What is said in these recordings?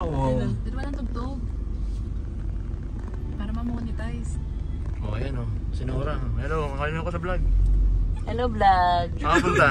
Oo. Dito ba lang tugtog? Para ma-monetize. Oh, ayan oh. Sinura. Hello, kakainin ako sa vlog. Hello vlog. Saan ka punta?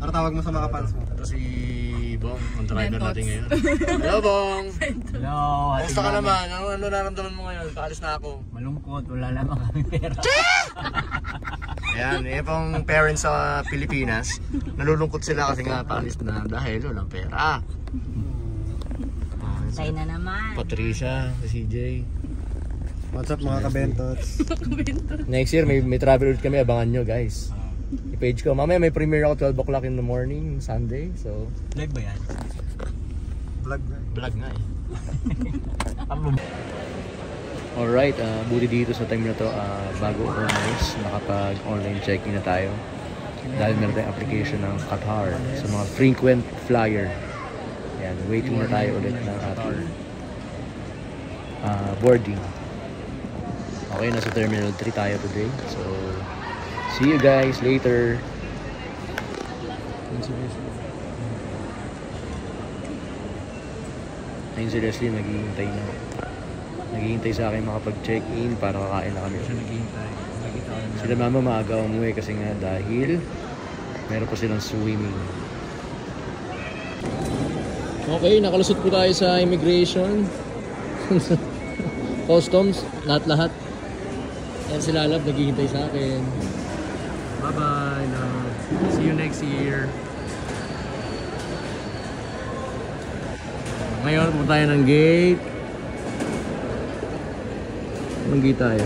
Ano tawag mo sa mga fans mo? Ito si Bong, ang driver Bentots. natin ngayon. Hello Bong! Hello, Kamusta ka naman? Ano nararamdaman mo ngayon? Paalis na ako. Malungkot, wala naman kami pera. Ayan, eh pang parents sa Pilipinas, nalulungkot sila kasi nga paalis na dahil walang pera. Tayo na naman. Patricia, si CJ. What's up mga kabentots? Next year may travel ulit kami, abangan nyo guys. I-page ko. Mamaya may premiere ako 12 o'clock in the morning, Sunday. So, Vlog ba yan? Vlog na. vlog nga eh. Alright, buti dito sa time na to, bago umalis, nakapag-online check-in na tayo. Dahil meron tayong application ng Qatar sa mga frequent flyer. Ayan, waiting na tayo ulit ng ating boarding. Okay, nasa Terminal 3 tayo today. So, see you guys later. Ayun si Leslie, naghihintay na. Naghihintay sa akin makapag-check-in para kakain na kami. Sila mama maaga umuwi kasi nga dahil meron pa silang swimming. Okay, nakalusot po tayo sa immigration. Customs, lahat-lahat. Yan sila love, naghihintay sa akin. Bye-bye, love. See you next year. Ngayon, punta tayo ng gate. Anong gate tayo?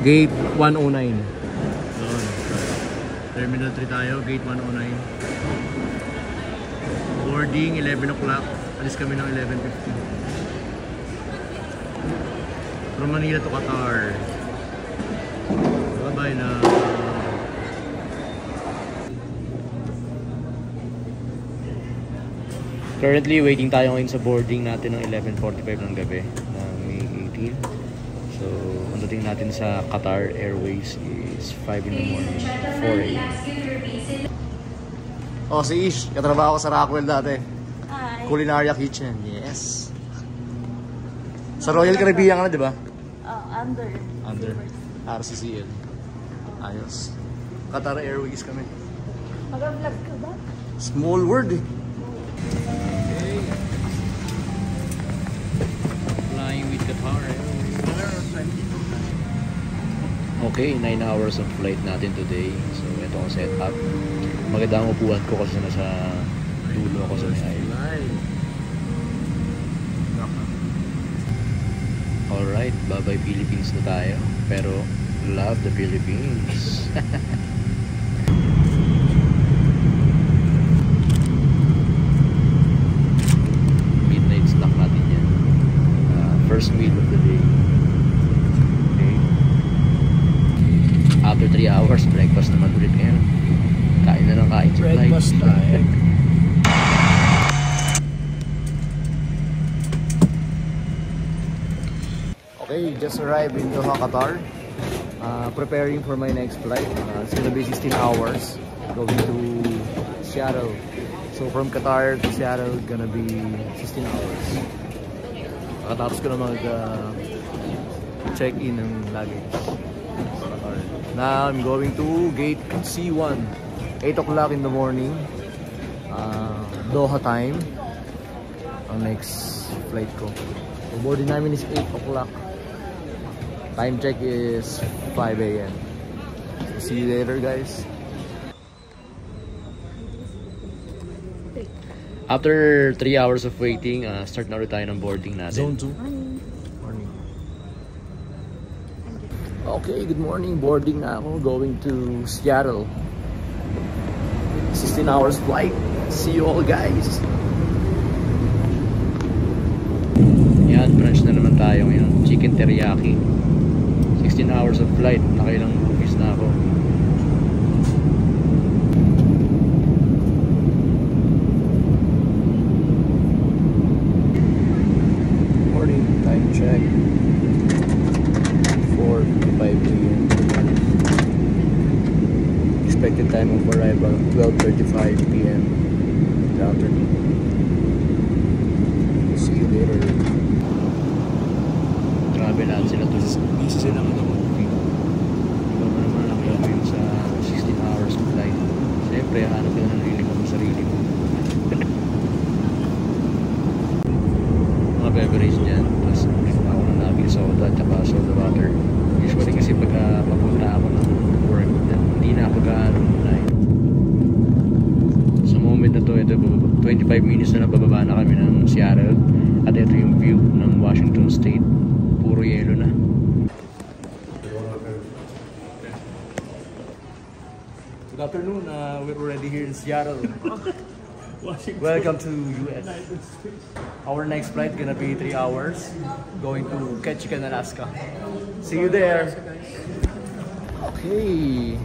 Gate 109. Doon. Terminal 3 tayo, gate 109. Boarding 11 o'clock. Alis kami ng 11:50. From Manila to Qatar. Bye-bye na. Currently, waiting tayo ngayon sa boarding natin ng 11:45 ng gabi ng May 18. So, ang dating natin sa Qatar Airways is 5 in the morning, 4 a.m. Oh, si Ish. Katrabaho ko sa Rockwell dati. Hi. Culinaria Kitchen, yes. Sa Royal Caribbean ka na, di ba? Under. RCCL. Ayos. Qatar Airways kami. Mag-vlog ka ba? Small world eh. Flying with Qatar Airways. Okay, 9 hours of flight natin today. So, ito ang setup. Maganda ang upuan ko kasi nasa dulo ako sa may. Alright, bye-bye Philippines na tayo. Pero, love the Philippines. Midnight snack natin yan. First meal of the day. Okay. After 3 hours, breakfast naman ulit ngayon. Kain na ng kain sa flight. Breakfast time. Okay, just arrived in Doha, Qatar. Preparing for my next flight. It's gonna be 16 hours going to Seattle. So from Qatar to Seattle, gonna be 16 hours. Nakatapos ko na check-in ng luggage sa Qatar. Now I'm going to gate C1. 8 o'clock in the morning. Doha time. Ang next flight ko. So boarding namin is 8 o'clock. Time check is 5 a.m. So see you later, guys. After 3 hours of waiting, start na ulit tayo ng boarding natin. Zone 2. Morning. Okay, good morning. Boarding na ako. Going to Seattle. 16 hours flight. See you all, guys. Yan, brunch na naman tayo ngayon. Chicken teriyaki. 16 hours of flight. Nakailang movies na ako. Morning. Time check. 4:55 a.m. Expected time of arrival 12 12:35 p.m. in the afternoon. See you later. Grabe lahat sila to. Busy sila mag-movie. Ikaw mo naman ang gagawin sa 16 hours of flight. Siyempre, hanap ka na ng sarili mo. Mga beverage dyan. Tapos ako na lagi soda at saka soda water. Usually kasi pagka papunta ako ng work, hindi na ako gaano online. Sa moment na to, ito 25 minutes na lang bababa na kami ng Seattle. At ito yung view ng Washington State. Puro yelo na. Good afternoon. We're already here in Seattle. Welcome to US. Our next flight gonna be 3 hours, going to Ketchikan, Alaska. See you there. Okay.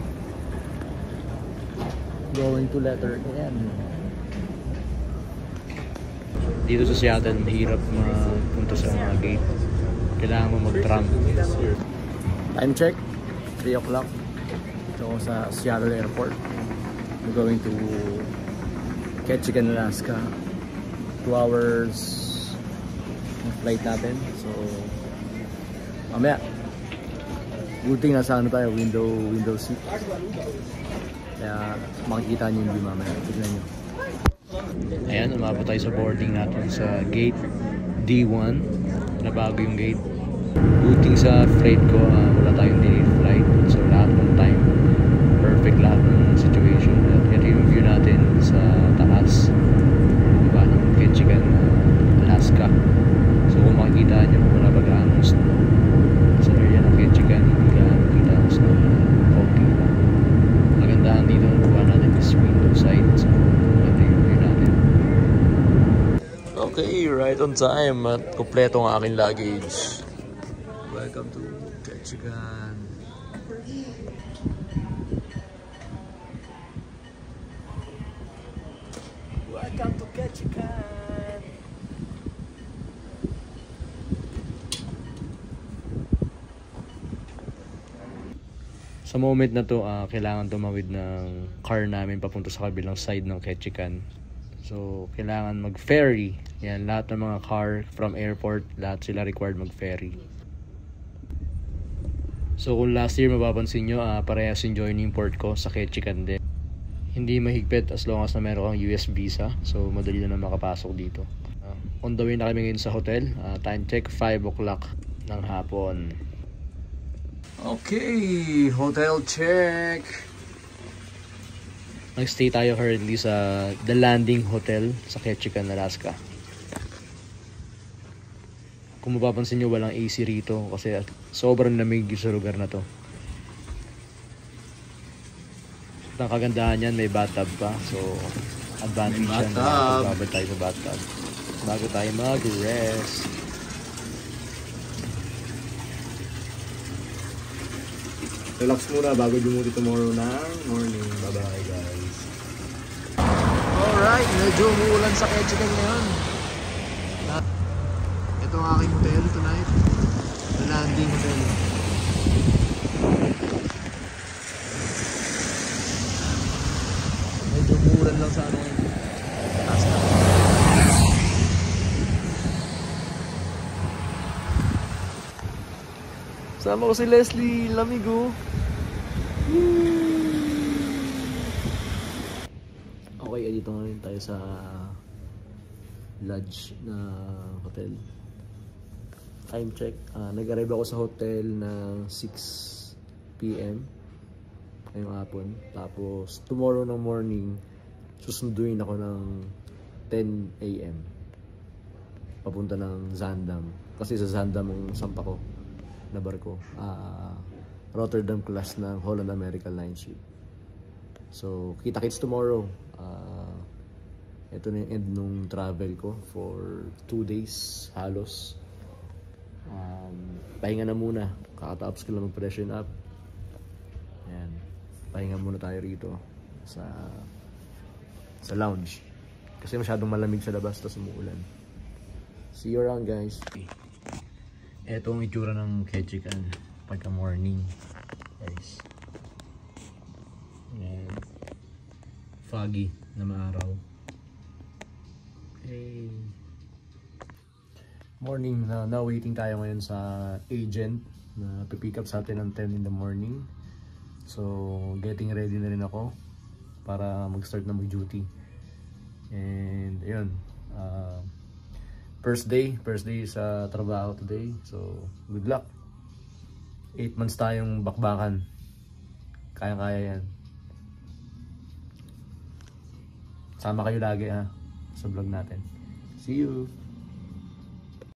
Going to letter N. Dito sa Seattle, mahirap mapunta sa mga gate. Kailangan mo mag-tram. Time check, 3 o'clock. Ito sa Seattle Airport. We're going to Ketchikan, Alaska. 2 hours ng flight natin. So, mamaya. Good thing nasa ano tayo, window seat. Kaya makikita nyo yung view mamaya. Tignan nyo. Ayan, umabot tayo sa boarding natin sa gate D1. Nabago yung gate. Good thing sa freight ko, wala tayong delayed flight. So, lahat ng time, perfect lahat ng situation. At ito yung view natin sa taas. Diba ng Ketchikan, Alaska. So kung makikita nyo, wala ba gaano snow sa area ng Ketchikan, hindi gaano kita ang snow. Foggy lang. Magandahan dito ang buwan natin is window side. So ito yung view natin. Okay, right on time at kompleto ang aking luggage. Welcome to Ketchikan. Welcome to Ketchikan. Sa moment na to, kailangan tumawid ng car namin papunta sa kabilang side ng Ketchikan. So, kailangan mag-ferry. Yan, lahat ng mga car from airport, lahat sila required mag-ferry. So, kung last year mapapansin nyo, parehas yung joining port ko sa Ketchikan din. Hindi mahigpit as long as na meron kang US visa. So, madali na makapasok dito. On the way na kami ngayon sa hotel. Time check, 5 o'clock ng hapon. Okay, hotel check. Nag-stay tayo currently sa The Landing Hotel sa Ketchikan, Alaska. Kung mapapansin nyo, walang AC rito kasi sobrang lamig sa lugar na to. Ang kagandahan yan, may bathtub pa. So, advantage yan. Babad tayo sa bathtub bago tayo mag-rest. Relax muna bago dumuti tomorrow ng morning. Bye-bye guys. Alright, medyo umuulan sa Ketchikan ngayon. Ito ang aking hotel tonight. The Landing Hotel. Medyo umuulan lang sa ano yun. Sama ko si Leslie, lamigo. Okay, dito nga rin tayo sa lodge na hotel. Time check, nag-arrive ako sa hotel ng 6 PM ngayong hapon. Tapos tomorrow ng morning, susunduin ako ng 10 AM papunta ng Zaandam. Kasi sa Zaandam ang sampa ko na barko, Rotterdam class ng Holland American Line ship. So, kita-kits tomorrow. Ito na yung end nung travel ko for 2 days halos. Pahinga na muna. Kakatapos ko lang mag-freshen up. Ayan. Pahinga muna tayo rito sa lounge. Kasi masyadong malamig sa labas tapos umuulan. See you around guys. Ito ang itsura ng Ketchikan pagka morning guys. Ayan. foggy na maaraw. Hey. Morning, now waiting tayo ngayon sa agent na pipick up sa atin ng 10 in the morning. So getting ready na rin ako para mag-start na mag-duty. And ayun, first day sa trabaho today. So good luck. 8 months tayong bakbakan. Kaya-kaya yan. Sama kayo lagi ha sa vlog natin. See you!